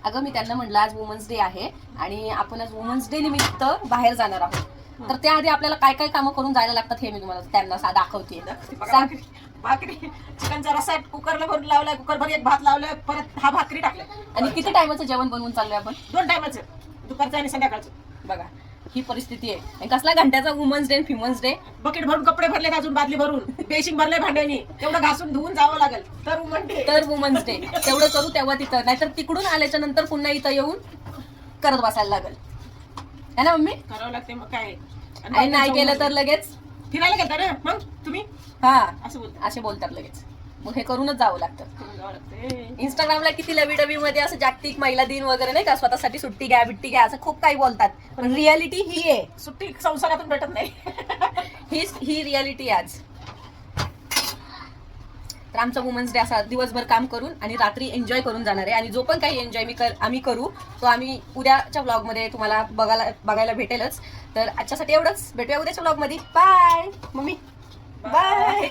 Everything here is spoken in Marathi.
अगं मी त्यांना म्हणलं आज वुमन्स डे आहे आणि आपण आज वुमन्स डे निमित्त बाहेर जाणार आहोत, तर त्याआधी आपल्याला काय काय कामं करून जायला लागतात हे मी तुम्हाला त्यांना दाखवते. सांग. भाकरी चिकनचा रस्सा कुकरला भरून लावलाय, कुकरभर एक भात लावलाय, परत हा भाकरी टाकलाय. आणि किती टायमाचं जेवण बनवून चाललोय आपण? 2 टायमाचं, दुपारचं आणि संध्याकाळचं. बघा ही परिस्थिती आहे. आणि कसला घंट्याचा वुमन्स डे फिमन्स डे. बकेट भरून कपडे भरले, अजून बादली भरून बेसिंग भरले भांड्यानी, तेवढं घासून धुवून जावं लागेल तर वुमन्स डे तेवढं करू तेव्हा तिथं, नाहीतर तिकडून आल्याच्या नंतर पुन्हा इथं येऊन करत बसायला लागेल है ना मम्मी? करावं लागते मग काय. आणि नाही केलं तर लगेच फिरायला गेलता ना मग तुम्ही, हा असं असे बोलतात लगेच. मग हे करूनच जावं लागतं. जावं लागते. इंस्टाग्रामला किती लवी मध्ये असं जागतिक महिला दिन वगैरे नाही का, स्वतःसाठी सुट्टी घ्या बिट्टी घ्या असं खूप काही बोलतात, पण रियालिटी ही आहे. सुट्टी संसारातून भेटत नाही. ही रियालिटी आज. तर आमचा वुमन्स डे असा दिवसभर काम करून आणि रात्री एन्जॉय करून जाणार आहे. आणि जो पण काही एन्जॉय आम्ही करू तो आम्ही उद्याच्या ब्लॉगमध्ये तुम्हाला बघायला भेटेलच. तर आजच्यासाठी एवढंच, भेटूया उद्याच्या ब्लॉगमध्ये. Bye mummy, bye.